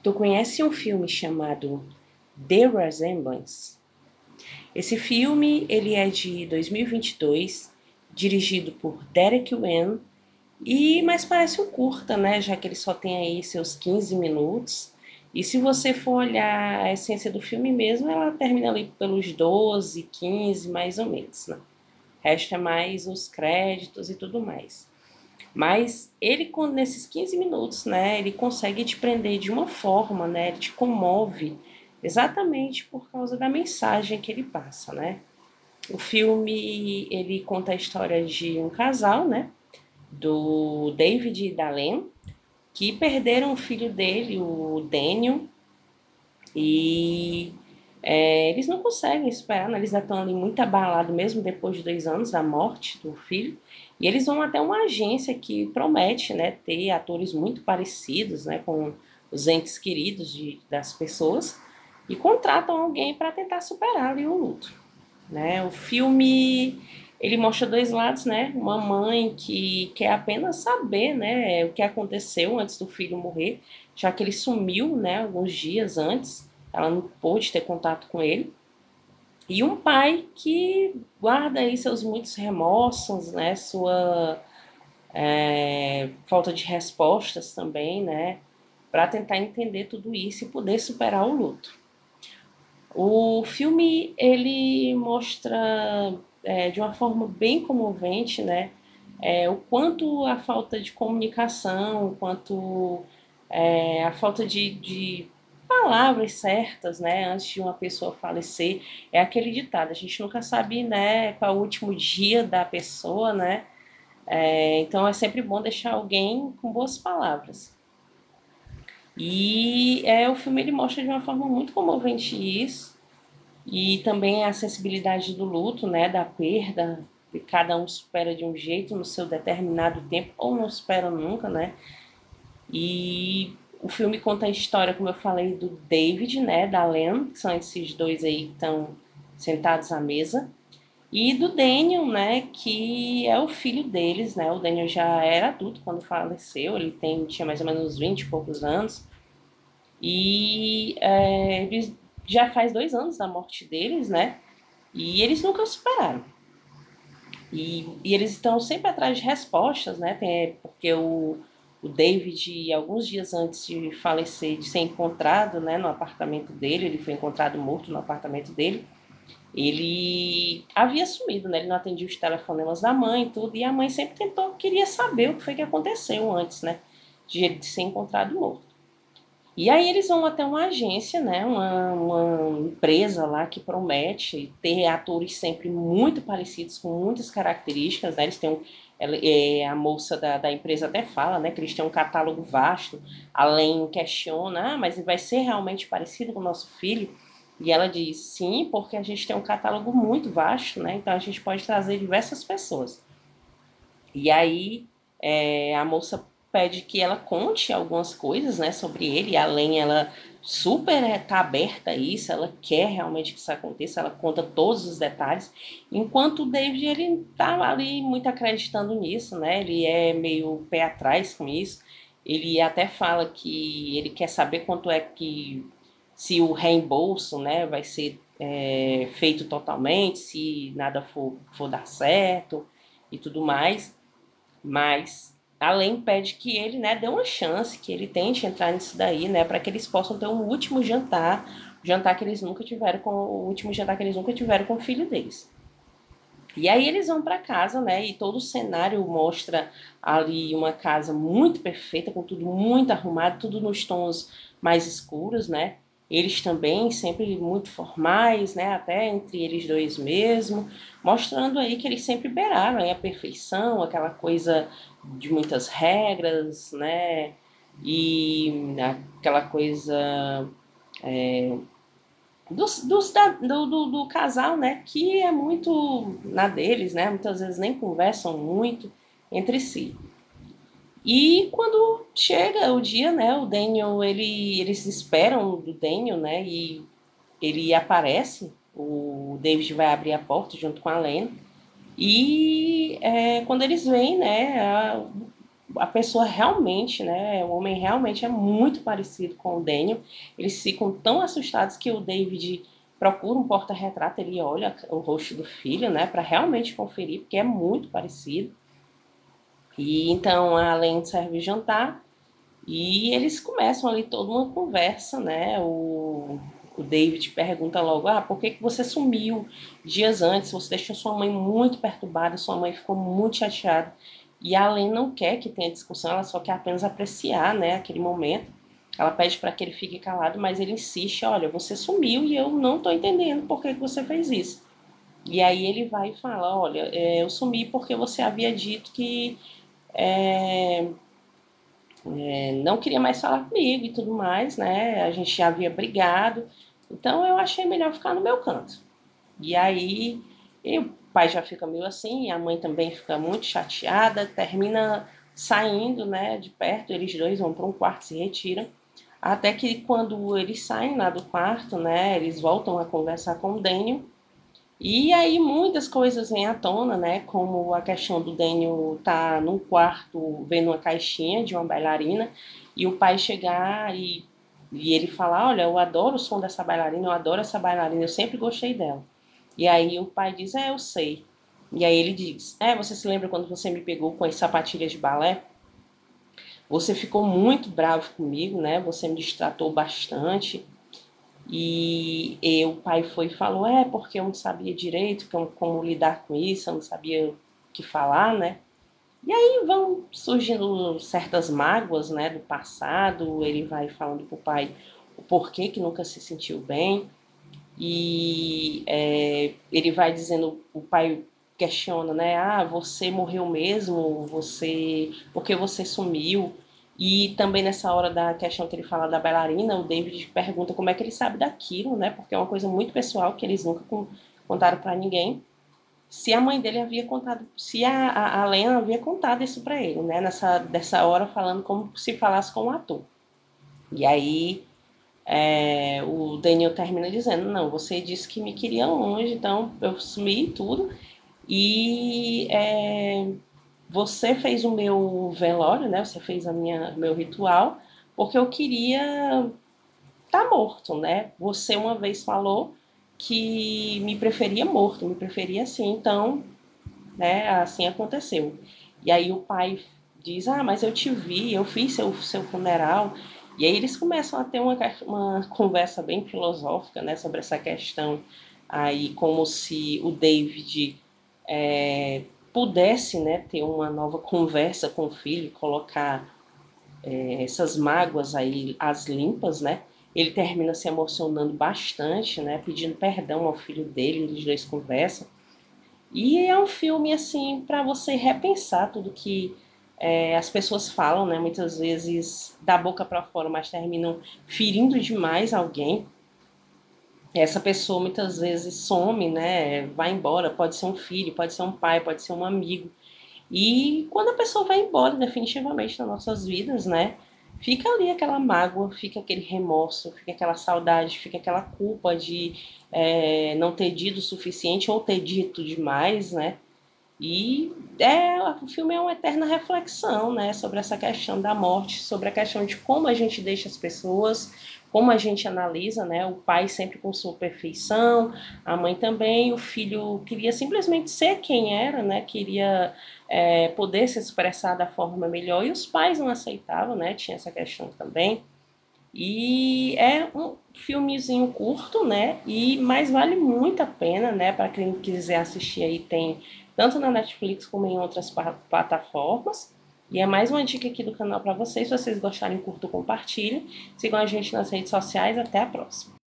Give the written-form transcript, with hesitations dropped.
Tu conhece um filme chamado The Resemblance? Esse filme ele é de 2022, dirigido por Derek Wan, mas parece um curta, né? Já que ele só tem aí seus 15 minutos. E se você for olhar a essência do filme mesmo, ela termina ali pelos 12, 15, mais ou menos, né? O resto é mais os créditos e tudo mais. Mas ele, nesses 15 minutos, né, ele consegue te prender de uma forma, né, ele te comove exatamente por causa da mensagem que ele passa, né. O filme, ele conta a história de um casal, né, do David e da Len, que perderam o filho dele, o Daniel, e eles não conseguem esperar, né? Eles já estão ali muito abalados, mesmo depois de 2 anos da morte do filho. E eles vão até uma agência que promete, né, ter atores muito parecidos, né, com os entes queridos das pessoas e contratam alguém para tentar superar ali o luto, né? O filme ele mostra dois lados, né? Uma mãe que quer apenas saber, né, o que aconteceu antes do filho morrer, já que ele sumiu, né, alguns dias antes, ela não pôde ter contato com ele. E um pai que guarda aí seus muitos remorsos, né, sua falta de respostas também, né, para tentar entender tudo isso e poder superar o luto. O filme ele mostra de uma forma bem comovente, né, o quanto a falta de comunicação, o quanto a falta de palavras certas, né, antes de uma pessoa falecer, é aquele ditado, a gente nunca sabe, né, qual é o último dia da pessoa, né, então é sempre bom deixar alguém com boas palavras. E o filme ele mostra de uma forma muito comovente isso, e também a sensibilidade do luto, né, da perda, que cada um supera de um jeito no seu determinado tempo, ou não supera nunca, né? E o filme conta a história, como eu falei, do David, né, da Len, que são esses dois aí que estão sentados à mesa, e do Daniel, né, que é o filho deles, né? O Daniel já era adulto quando faleceu, tinha mais ou menos 20 e poucos anos, e eles já faz 2 anos da morte deles, né? E eles nunca superaram. E eles estão sempre atrás de respostas, né? Porque o David, alguns dias antes de falecer, de ser encontrado, né, no apartamento dele, ele foi encontrado morto no apartamento dele. Ele havia sumido, né? Ele não atendia os telefonemas da mãe e tudo, e a mãe sempre queria saber o que foi que aconteceu antes, né? De ele ser encontrado morto. E aí eles vão até uma agência, né, uma empresa lá que promete ter atores sempre muito parecidos, com muitas características, né, eles têm a moça da empresa até fala, né, que eles têm um catálogo vasto, além questiona, mas vai ser realmente parecido com o nosso filho? E ela diz, sim, porque a gente tem um catálogo muito vasto, né, então a gente pode trazer diversas pessoas. E aí a moça pede que ela conte algumas coisas, né, sobre ele. E a Len, ela super tá aberta a isso, ela quer realmente que isso aconteça, ela conta todos os detalhes. Enquanto o David, ele tá ali muito acreditando nisso, né, ele é meio pé atrás com isso. Ele até fala que ele quer saber quanto é que, se o reembolso, né, vai ser feito totalmente, se nada for dar certo e tudo mais. Mas além pede que ele, né, dê uma chance, que ele tente entrar nisso daí, né, para que eles possam ter um último jantar, jantar que eles nunca tiveram com o último jantar que eles nunca tiveram com o filho deles. E aí eles vão para casa, né? E todo o cenário mostra ali uma casa muito perfeita, com tudo muito arrumado, tudo nos tons mais escuros, né? Eles também sempre muito formais, né? Até entre eles dois mesmo, mostrando aí que eles sempre beiraram aí a perfeição, aquela coisa de muitas regras, né? E aquela coisa do casal, né, que é muito na deles, né, muitas vezes nem conversam muito entre si. E quando chega o dia, né, o Daniel, eles esperam do Daniel, né, e ele aparece, o David vai abrir a porta junto com a Lena, e quando eles veem, né, a pessoa realmente, né, o homem realmente é muito parecido com o Daniel. Eles ficam tão assustados que o David procura um porta-retrato, ele olha o rosto do filho, né, para realmente conferir, porque é muito parecido. E então a Elaine serve jantar e eles começam ali toda uma conversa, né? O David pergunta logo: ah, por que você sumiu dias antes? Você deixou sua mãe muito perturbada, sua mãe ficou muito chateada. E a Elaine não quer que tenha discussão, ela só quer apenas apreciar, né, aquele momento. Ela pede para que ele fique calado, mas ele insiste: olha, você sumiu e eu não estou entendendo por que você fez isso. E aí ele vai e fala: olha, eu sumi porque você havia dito que é, não queria mais falar comigo e tudo mais, né? A gente já havia brigado, então eu achei melhor ficar no meu canto. E aí o pai já fica meio assim, a mãe também fica muito chateada, termina saindo, né, de perto, eles dois vão para um quarto, se retiram, até que quando eles saem lá do quarto, né, eles voltam a conversar com o Daniel, e aí muitas coisas vêm à tona, né? Como a questão do Daniel estar num quarto vendo uma caixinha de uma bailarina e o pai chegar e ele falar, olha, eu adoro o som dessa bailarina, eu adoro essa bailarina, eu sempre gostei dela. E aí o pai diz, eu sei. E aí ele diz, você se lembra quando você me pegou com as sapatilhas de balé? Você ficou muito bravo comigo, né? Você me distratou bastante. E o pai foi e falou, porque eu não sabia direito como lidar com isso, eu não sabia o que falar, né? E aí vão surgindo certas mágoas, né, do passado, ele vai falando pro pai o porquê que nunca se sentiu bem, e ele vai dizendo, o pai questiona, né, você morreu mesmo, por que você sumiu? E também nessa hora da questão que ele fala da bailarina, o David pergunta como é que ele sabe daquilo, né? Porque é uma coisa muito pessoal que eles nunca contaram para ninguém. Se a mãe dele havia contado, se a Lena havia contado isso para ele, né? Dessa hora falando como se falasse com o ator. E aí o Daniel termina dizendo, não, você disse que me queria longe, então eu sumi tudo. E você fez o meu velório, né? Você fez meu ritual, porque eu queria estar morto, né? Você uma vez falou que me preferia morto, me preferia assim, então, né? Assim aconteceu. E aí o pai diz, mas eu te vi, eu fiz seu funeral. E aí eles começam a ter uma conversa bem filosófica, né? Sobre essa questão aí, como se o David pudesse, né, ter uma nova conversa com o filho, colocar essas mágoas aí às limpas, né? Ele termina se emocionando bastante, né, pedindo perdão ao filho dele, eles dois conversam. E é um filme assim para você repensar tudo que as pessoas falam, né? Muitas vezes da boca para fora, mas terminam ferindo demais alguém. Essa pessoa muitas vezes some, né? Vai embora, pode ser um filho, pode ser um pai, pode ser um amigo. E quando a pessoa vai embora definitivamente das nossas vidas, né? Fica ali aquela mágoa, fica aquele remorso, fica aquela saudade, fica aquela culpa de não ter dito o suficiente ou ter dito demais, né? E o filme é uma eterna reflexão, né, sobre essa questão da morte, sobre a questão de como a gente deixa as pessoas, como a gente analisa, né, o pai sempre com sua perfeição, a mãe também, o filho queria simplesmente ser quem era, né, queria poder se expressar da forma melhor, e os pais não aceitavam, né, tinha essa questão também. E é um filmezinho curto, né? Mas vale muito a pena, né? Para quem quiser assistir aí, tem tanto na Netflix como em outras plataformas. E é mais uma dica aqui do canal para vocês. Se vocês gostarem, curtam, compartilhem. Sigam a gente nas redes sociais. Até a próxima.